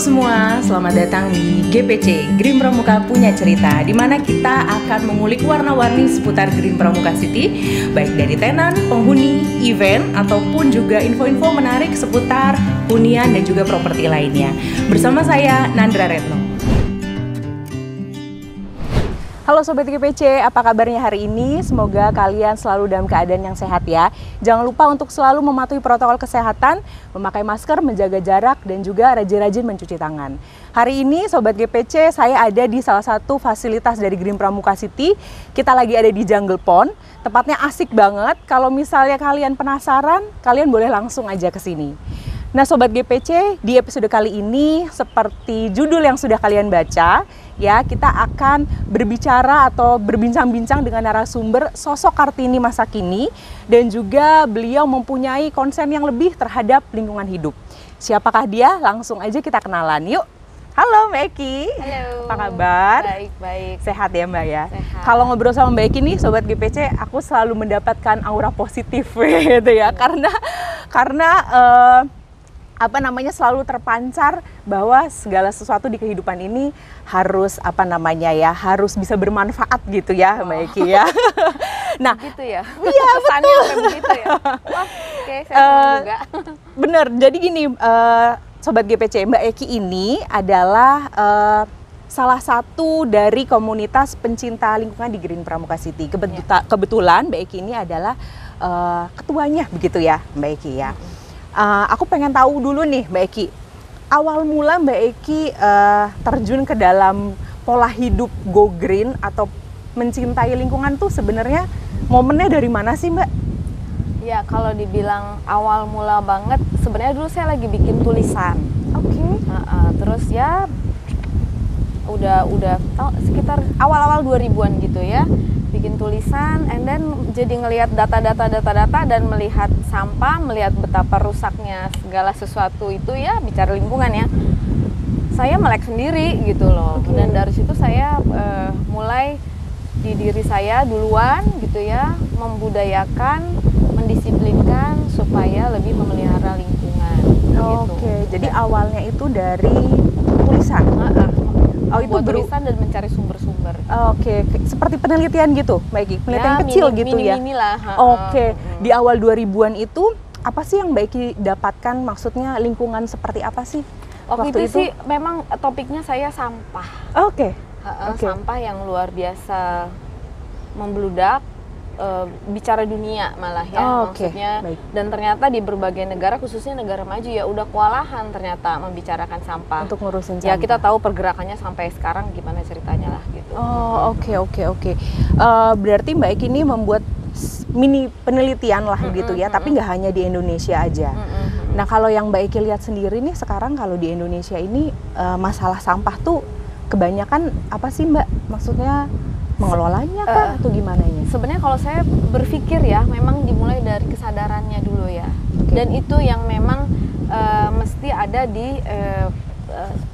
semua, selamat datang di GPC, Green Pramuka Punya Cerita, di mana kita akan mengulik warna-warni seputar Green Pramuka City, baik dari tenan, penghuni, event, ataupun juga info-info menarik seputar hunian dan juga properti lainnya. Bersama saya, Nandra Retno. Halo Sobat GPC, apa kabarnya hari ini? Semoga kalian selalu dalam keadaan yang sehat ya. Jangan lupa untuk selalu mematuhi protokol kesehatan, memakai masker, menjaga jarak, dan juga rajin-rajin mencuci tangan. Hari ini Sobat GPC, saya ada di salah satu fasilitas dari Green Pramuka City. Kita lagi ada di Jungle Pond, tempatnya asik banget. Kalau misalnya kalian penasaran, kalian boleh langsung aja ke sini. Nah Sobat GPC, di episode kali ini seperti judul yang sudah kalian baca, ya kita akan berbicara atau berbincang-bincang dengan narasumber sosok Kartini masa kini dan juga beliau mempunyai konsen yang lebih terhadap lingkungan hidup. Siapakah dia? Langsung aja kita kenalan yuk. Halo Mbak Eki. Halo. Apa kabar? Baik. Sehat ya Mbak ya? Sehat. Kalau ngobrol sama Mbak Eki nih Sobat GPC, aku selalu mendapatkan aura positif gitu ya. Karena selalu terpancar bahwa segala sesuatu di kehidupan ini harus harus bisa bermanfaat gitu ya Mbak Eki ya. Nah, gitu ya. Iya Kesannya betul. sampai begitu ya. Oke, saya senang juga. Bener. Jadi gini, Sobat GPC, Mbak Eki ini adalah salah satu dari komunitas pencinta lingkungan di Green Pramuka City. Kebetulan Mbak Eki ini adalah ketuanya begitu ya Mbak Eki ya. Aku pengen tahu dulu nih Mbak Eki, awal mula Mbak Eki terjun ke dalam pola hidup go green atau mencintai lingkungan tuh sebenarnya momennya dari mana sih Mbak? Ya, kalau dibilang awal mula banget, sebenarnya dulu saya lagi bikin tulisan. Oke. Terus ya udah sekitar awal-awal 2000-an gitu ya. Bikin tulisan, and then jadi ngelihat data dan melihat sampah, melihat betapa rusaknya segala sesuatu itu ya, bicara lingkungan ya. Saya melek sendiri gitu loh. Okay. Dan dari situ saya mulai di diri saya duluan gitu ya, membudayakan, mendisiplinkan supaya lebih memelihara lingkungan. Oke, jadi awalnya itu dari tulisan. Oh, itu tulisan dan mencari sumber-sumber. Oke, seperti penelitian gitu, Mbak Eki? Penelitian ya, kecil gitu ya? Mini lah. Oke, di awal 2000-an itu, apa sih yang Mbak Eki dapatkan? Maksudnya lingkungan seperti apa sih? Waktu itu sih memang topiknya saya sampah. Oke. Sampah yang luar biasa membludak, bicara dunia malah ya, maksudnya. Baik. Dan ternyata di berbagai negara, khususnya negara maju ya udah kewalahan ternyata membicarakan sampah. Untuk ngurusin sampah. Ya kita tahu pergerakannya sampai sekarang gimana ceritanya lah gitu. Oh oke. Berarti Mbak Eki ini membuat mini penelitian lah gitu ya, tapi nggak hanya di Indonesia aja. Nah kalau yang Mbak Eki lihat sendiri nih sekarang kalau di Indonesia ini masalah sampah tuh kebanyakan apa sih Mbak? Maksudnya mengelolanya kah atau gimana ini? Sebenarnya kalau saya berpikir ya, memang dimulai dari kesadarannya dulu ya. Okay. Dan itu yang memang mesti ada di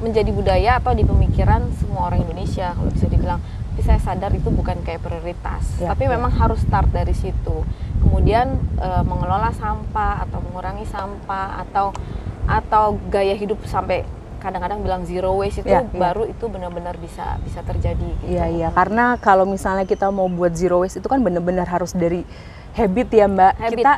menjadi budaya atau di pemikiran semua orang Indonesia kalau bisa dibilang. Tapi saya sadar itu bukan kayak prioritas, tapi memang harus start dari situ. Kemudian mengelola sampah atau mengurangi sampah atau gaya hidup sampai kadang-kadang bilang zero waste itu baru itu benar-benar bisa terjadi gitu. Iya, karena kalau misalnya kita mau buat zero waste itu kan benar-benar harus dari habit ya Mbak. Kita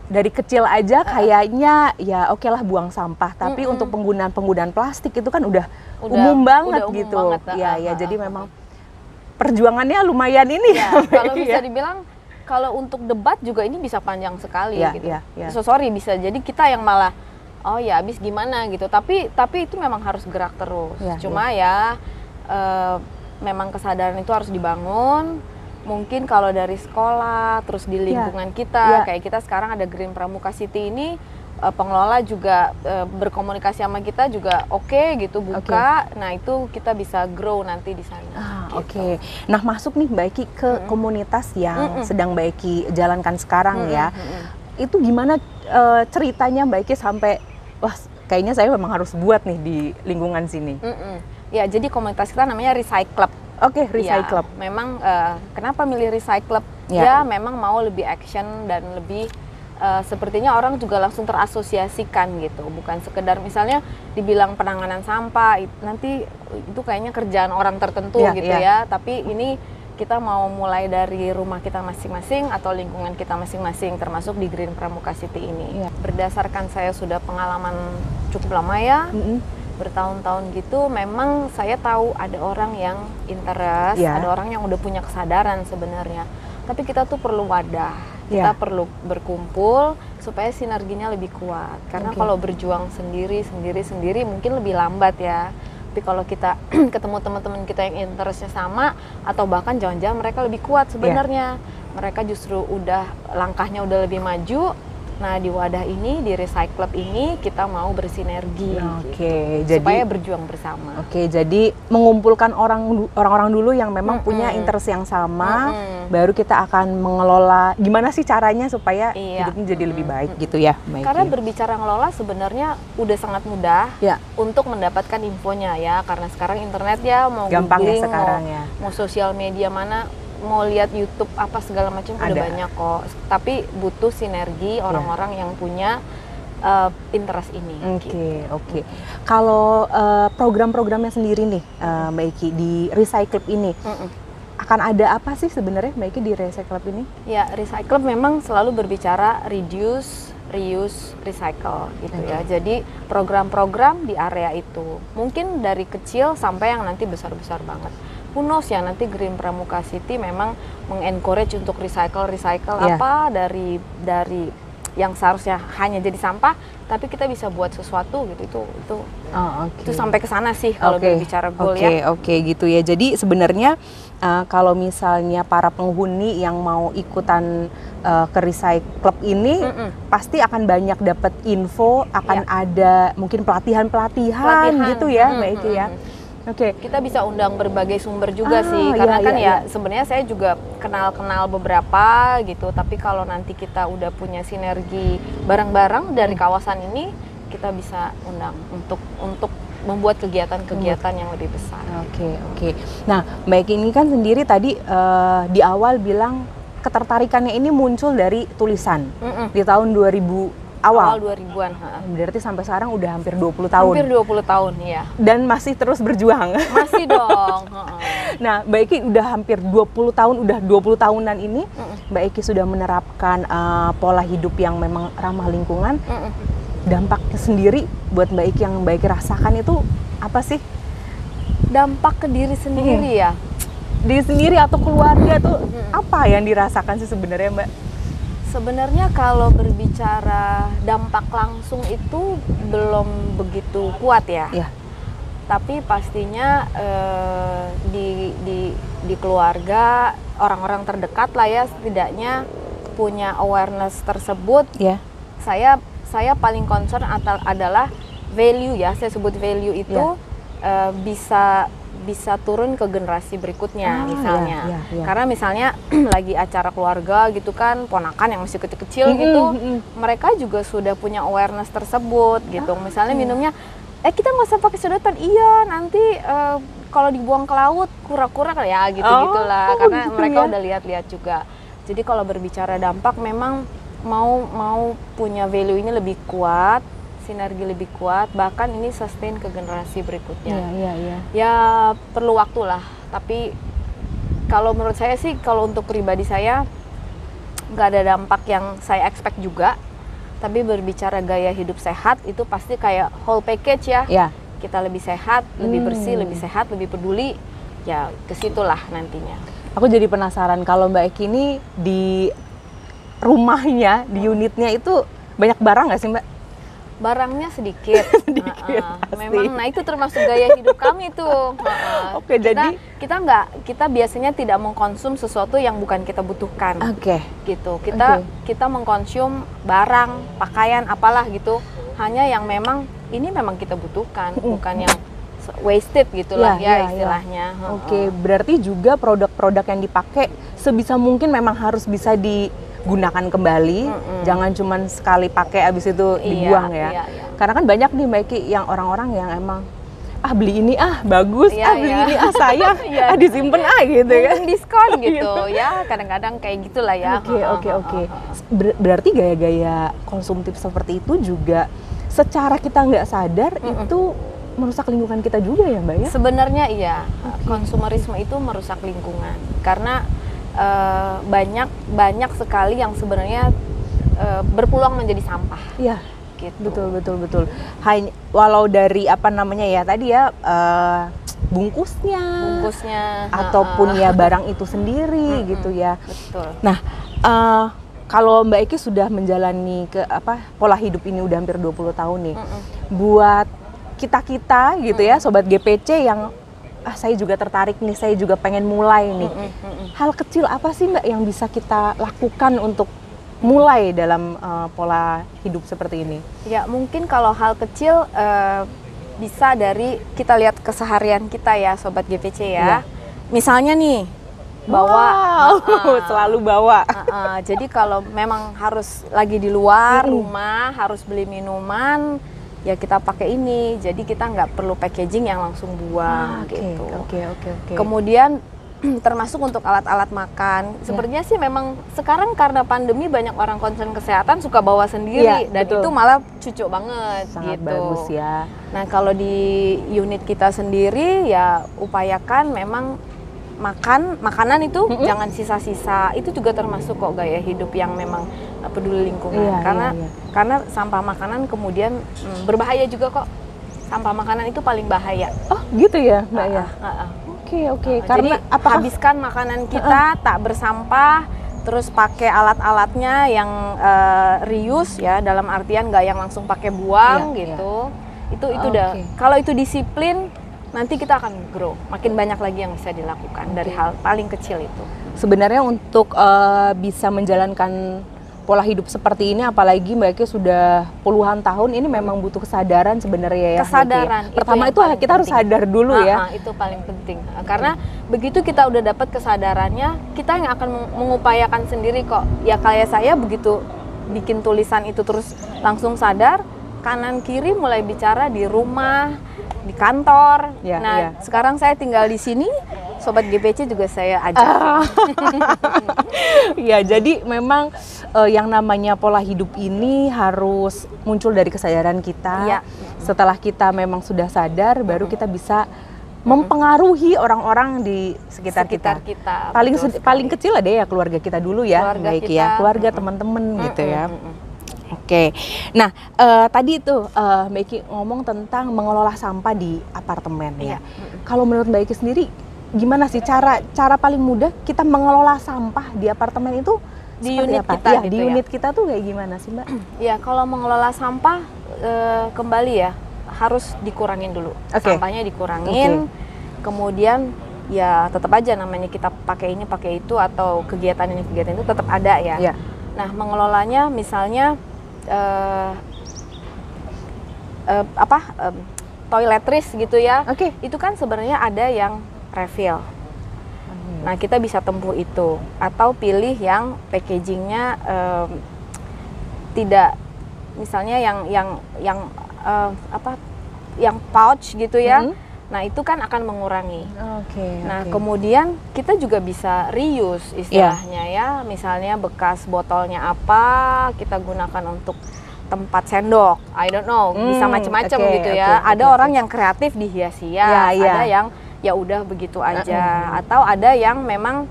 dari kecil aja kayaknya ya oke lah buang sampah, tapi untuk penggunaan plastik itu kan udah umum banget gitu. Iya, jadi memang perjuangannya lumayan ini ya. Kalau bisa dibilang kalau untuk debat juga ini bisa panjang sekali gitu. So sorry bisa jadi kita yang malah oh ya habis gimana gitu, tapi itu memang harus gerak terus. Cuma memang kesadaran itu harus dibangun. Mungkin kalau dari sekolah, terus di lingkungan kita, kayak kita sekarang ada Green Pramuka City ini, pengelola juga berkomunikasi sama kita juga oke gitu, buka. Nah itu kita bisa grow nanti di sana. Oke. Nah masuk nih Mbak Eki ke komunitas yang sedang Mbak Eki jalankan sekarang ya. Itu gimana ceritanya Mbak Eki sampai wah kayaknya saya memang harus buat nih di lingkungan sini. Ya jadi komunitas kita namanya Recyclub. Oke, Recyclub. Memang kenapa milih Recyclub? Ya memang mau lebih action dan lebih sepertinya orang juga langsung terasosiasikan gitu, bukan sekedar misalnya dibilang penanganan sampah nanti itu kayaknya kerjaan orang tertentu gitu ya, tapi ini kita mau mulai dari rumah kita masing-masing atau lingkungan kita masing-masing, termasuk di Green Pramuka City ini. Berdasarkan saya sudah pengalaman cukup lama ya, bertahun-tahun gitu, memang saya tahu ada orang yang interest, ada orang yang udah punya kesadaran sebenarnya. Tapi kita tuh perlu wadah, kita perlu berkumpul supaya sinerginya lebih kuat. Karena kalau berjuang sendiri mungkin lebih lambat ya. Tapi kalau kita ketemu teman-teman kita yang interestnya sama, atau bahkan jangan-jangan mereka lebih kuat sebenarnya, mereka justru langkahnya udah lebih maju. Nah, di wadah ini, di Recyclub ini kita mau bersinergi, gitu, supaya berjuang bersama. Jadi mengumpulkan orang-orang dulu yang memang punya interest yang sama, baru kita akan mengelola gimana sih caranya supaya hidupnya jadi lebih baik gitu ya. Karena berbicara ngelola sebenarnya udah sangat mudah untuk mendapatkan infonya ya, karena sekarang internet ya, mau gampang googling, sekarang mau sosial media mana, mau lihat YouTube apa segala macam udah banyak kok. Tapi butuh sinergi orang-orang yang punya interest ini. Oke. Kalau program-programnya sendiri nih, Mbak Iki di Recyclub ini, akan ada apa sih sebenarnya Mbak Iki di Recyclub ini? Ya, Recyclub memang selalu berbicara reduce, reuse, recycle gitu ya. Jadi program-program di area itu mungkin dari kecil sampai yang nanti besar-besar banget. Who knows ya, nanti Green Pramuka City memang mengencourage untuk recycle apa dari yang seharusnya hanya jadi sampah, tapi kita bisa buat sesuatu gitu. Itu sampai ke sana sih kalau berbicara goal ya. Gitu ya. Jadi sebenarnya kalau misalnya para penghuni yang mau ikutan ke Recyclub ini pasti akan banyak dapat info, akan ada mungkin pelatihan gitu ya, Mbak Iki ya. Kita bisa undang berbagai sumber juga sih, karena sebenarnya saya juga kenal beberapa gitu, tapi kalau nanti kita udah punya sinergi bareng-bareng dari kawasan ini, kita bisa undang untuk membuat kegiatan-kegiatan yang lebih besar. Nah, Mbak Iki ini kan sendiri tadi di awal bilang ketertarikannya ini muncul dari tulisan di tahun 2000 awal 2000-an. Berarti sampai sekarang udah hampir 20 tahun. Hampir 20 tahun, iya. Dan masih terus berjuang. Masih dong. Nah, Mbak Iki udah hampir 20 tahun, udah 20 tahunan ini, Mbak Iki sudah menerapkan pola hidup yang memang ramah lingkungan. Dampaknya sendiri buat Mbak Iki yang Mbak Iki rasakan itu apa sih? Dampak ke diri sendiri ya? Diri sendiri atau keluarga tuh apa yang dirasakan sih sebenarnya, Mbak? Sebenarnya kalau berbicara dampak langsung itu belum begitu kuat ya. Tapi pastinya di keluarga, orang-orang terdekat lah ya, setidaknya punya awareness tersebut. Saya paling concern adalah value ya, saya sebut value itu bisa turun ke generasi berikutnya misalnya. Karena misalnya lagi acara keluarga gitu kan, ponakan yang masih kecil-kecil gitu, mereka juga sudah punya awareness tersebut gitu. Misalnya minumnya, kita nggak usah pakai sedotan, nanti kalau dibuang ke laut kura-kura kan ya gitu-gitulah. Karena mereka udah lihat-lihat juga. Jadi kalau berbicara dampak memang mau punya value ini lebih kuat, sinergi lebih kuat, bahkan ini sustain ke generasi berikutnya. Ya perlu waktu lah, tapi kalau menurut saya sih, kalau untuk pribadi saya nggak ada dampak yang saya expect juga. Tapi berbicara gaya hidup sehat itu pasti kayak whole package ya. Kita lebih sehat, lebih bersih, lebih sehat, lebih peduli, ya kesitulah nantinya. Aku jadi penasaran kalau Mbak Eki ini di rumahnya, di unitnya itu banyak barang nggak sih, Mbak? Barangnya sedikit, memang. Nah itu termasuk gaya hidup kami tuh. Jadi kita biasanya tidak mengkonsum sesuatu yang bukan kita butuhkan. Gitu. Kita mengkonsum barang, pakaian, apalah gitu. Hanya yang memang ini memang kita butuhkan, bukan yang wasted gitulah istilahnya. Berarti juga produk-produk yang dipakai sebisa mungkin memang harus bisa digunakan kembali, jangan cuma sekali pakai abis itu dibuang ya. Karena kan banyak nih Mbak Eki yang orang-orang yang emang ah beli ini ah bagus, Iya, beli iya. ini ah sayang, Iya. disimpan gitu kan. Mumpung diskon gitu ya, kadang-kadang kayak gitulah ya. Oke. Berarti gaya-gaya konsumtif seperti itu juga secara kita nggak sadar itu merusak lingkungan kita juga ya Mbak ya? Sebenarnya iya, konsumerisme itu merusak lingkungan karena banyak sekali yang sebenarnya berpeluang menjadi sampah. Iya. Gitu. Betul. Hanya walau dari apa namanya ya tadi ya bungkusnya ataupun ya barang itu sendiri gitu ya. Betul. Nah, kalau Mbak Eki sudah menjalani pola hidup ini udah hampir 20 tahun nih. Buat kita gitu ya sobat GPC yang saya juga tertarik nih, saya juga pengen mulai nih. Hal kecil apa sih Mbak yang bisa kita lakukan untuk mulai dalam pola hidup seperti ini? Ya mungkin kalau hal kecil bisa dari kita lihat keseharian kita ya Sobat GPC ya. Misalnya nih bawa, selalu bawa. Jadi kalau memang harus lagi di luar rumah harus beli minuman, ya kita pakai ini. Jadi kita nggak perlu packaging yang langsung buang gitu. Oke. Kemudian termasuk untuk alat-alat makan. Sepertinya sih memang sekarang karena pandemi banyak orang concern kesehatan suka bawa sendiri dan itu malah cucuk banget. Sangat gitu. bagus ya. Nah kalau di unit kita sendiri ya upayakan memang makanan itu jangan sisa-sisa. Itu juga termasuk kok gaya hidup yang memang peduli lingkungan. Karena sampah makanan kemudian berbahaya juga kok. Sampah makanan itu paling bahaya. Oh gitu ya Mbak ya? Oke. Karena habiskan makanan kita tak bersampah, terus pakai alat-alatnya yang reuse ya, dalam artian nggak yang langsung pakai buang gitu. Itu udah. Kalau itu disiplin, nanti kita akan grow. Makin banyak lagi yang bisa dilakukan dari hal paling kecil itu. Sebenarnya untuk bisa menjalankan pola hidup seperti ini, apalagi Mbak Eki sudah puluhan tahun, ini memang butuh kesadaran sebenarnya ya. Kesadaran. Pertama itu kita harus sadar dulu ya. Itu paling penting. Karena begitu kita udah dapat kesadarannya, kita yang akan mengupayakan sendiri kok. Ya kayak saya begitu bikin tulisan itu terus langsung sadar, kanan kiri mulai bicara di rumah, di kantor. Sekarang saya tinggal di sini. Sobat GPC juga saya ajak. Ya, jadi memang yang namanya pola hidup ini harus muncul dari kesadaran kita. Setelah kita memang sudah sadar, baru kita bisa mempengaruhi orang-orang di sekitar kita. Paling kecil ada ya keluarga kita dulu ya, keluarga teman-teman gitu ya. Oke, nah tadi itu Mbak Eki ngomong tentang mengelola sampah di apartemen ya. Kalau menurut Mbak Eki sendiri, gimana sih cara paling mudah kita mengelola sampah di apartemen itu di unit apa? kita? Di unit kita tuh kayak gimana sih Mbak? Ya kalau mengelola sampah kembali ya harus dikurangin dulu. Sampahnya dikurangin, kemudian ya tetap aja namanya kita pakai ini pakai itu atau kegiatan ini kegiatan itu tetap ada ya. Nah mengelolanya misalnya toiletries gitu ya. Itu kan sebenarnya ada yang refill. Nah kita bisa tempuh itu atau pilih yang packagingnya tidak, misalnya yang pouch gitu ya. Nah itu kan akan mengurangi. Nah kemudian kita juga bisa reuse istilahnya ya. Misalnya bekas botolnya apa kita gunakan untuk tempat sendok. I don't know, bisa macam-macam gitu ya. Ada orang yang kreatif dihias-hias, ada yang ya udah begitu aja, atau ada yang memang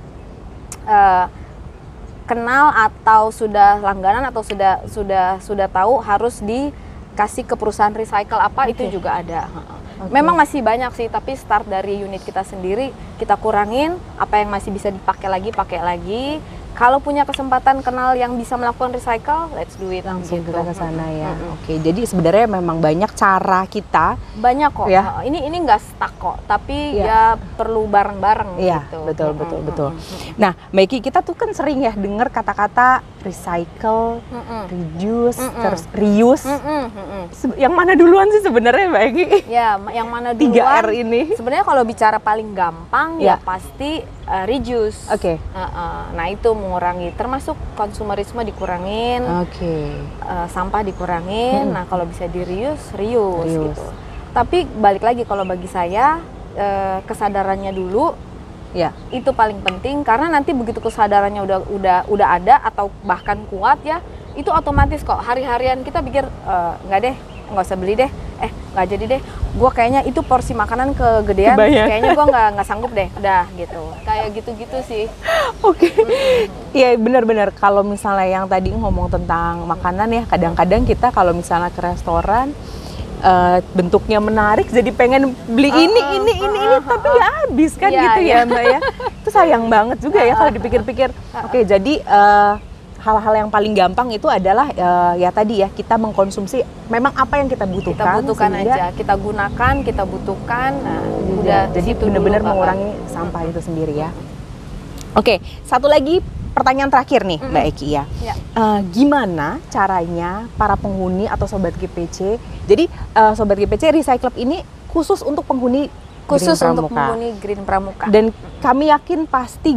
kenal atau sudah langganan atau sudah tahu harus dikasih ke perusahaan recycle apa, itu juga ada. Memang masih banyak sih, tapi start dari unit kita sendiri, kita kurangin apa yang masih bisa dipakai lagi, pakai lagi. Kalau punya kesempatan kenal yang bisa melakukan recycle, let's do it. Langsung kita ke sana ya. Jadi sebenarnya memang banyak cara kita. Banyak kok. Ya. Ini nggak stuck kok, tapi ya perlu bareng-bareng gitu. Betul. Nah, Mbak Eki, kita tuh kan sering ya dengar kata-kata recycle, reduce, terus reuse. Yang mana duluan sih sebenarnya Mbak Eki? Ya, yang mana duluan? 3R ini. Sebenarnya kalau bicara paling gampang ya pasti reduce. Nah itu mengurangi, termasuk konsumerisme dikurangin, sampah dikurangin. Nah kalau bisa di reuse gitu. Tapi balik lagi kalau bagi saya kesadarannya dulu Ya. itu paling penting, karena nanti begitu kesadarannya udah ada atau bahkan kuat ya, itu otomatis kok hari-harian kita pikir nggak deh, nggak usah beli deh, nggak jadi deh, gue kayaknya itu porsi makanan kegedean, kayaknya gue nggak sanggup deh, udah gitu, kayak gitu-gitu sih. Oke. Iya benar-benar, kalau misalnya yang tadi ngomong tentang makanan ya, kadang-kadang kita kalau misalnya ke restoran bentuknya menarik, jadi pengen beli ini, tapi nggak habis kan gitu ya Mbak ya. Itu sayang banget juga ya kalau dipikir-pikir. Oke, jadi hal-hal yang paling gampang itu adalah ya tadi ya, kita mengkonsumsi memang apa yang kita butuhkan. Kita butuhkan aja, kita gunakan, kita butuhkan. Nah, udah jadi benar-benar mengurangi sampah itu sendiri ya. Oke, satu lagi pertanyaan terakhir nih Mbak Eki ya. Gimana caranya para penghuni atau Sobat GPC, jadi Sobat GPC Recyclub ini khusus untuk penghuni Green Pramuka. Dan kami yakin pasti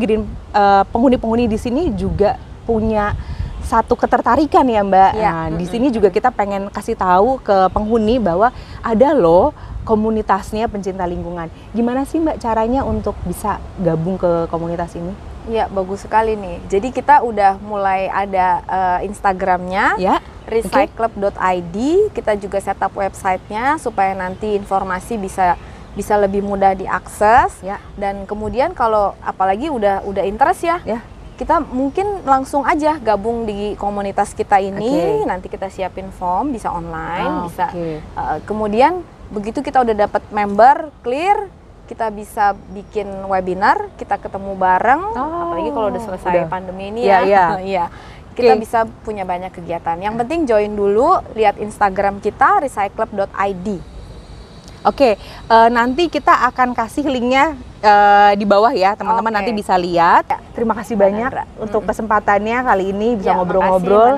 penghuni-penghuni di sini juga punya satu ketertarikan ya Mbak. Nah, di sini juga kita pengen kasih tahu ke penghuni bahwa ada loh komunitasnya pencinta lingkungan. Gimana sih Mbak caranya untuk bisa gabung ke komunitas ini? Ya, bagus sekali nih. Jadi kita udah mulai ada Instagramnya, recyclub.id. Kita juga setup websitenya supaya nanti informasi bisa lebih mudah diakses. Dan kemudian kalau apalagi udah interest ya, kita mungkin langsung aja gabung di komunitas kita ini. Nanti kita siapin form, bisa online, bisa. Kemudian begitu kita udah dapat member clear, kita bisa bikin webinar, kita ketemu bareng, apalagi kalau udah selesai pandemi ini kita bisa punya banyak kegiatan. Yang penting join dulu, lihat Instagram kita recyclub.id. Oke, nanti kita akan kasih linknya di bawah ya, teman-teman nanti bisa lihat. Terima kasih banyak untuk kesempatannya kali ini bisa ngobrol-ngobrol,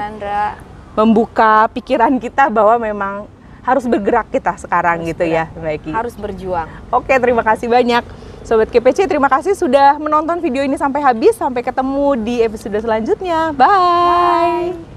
membuka pikiran kita bahwa memang harus bergerak kita sekarang gitu ya, Mbak Eki. Harus berjuang. Oke, terima kasih banyak. Sobat GPC, terima kasih sudah menonton video ini sampai habis. Sampai ketemu di episode selanjutnya. Bye.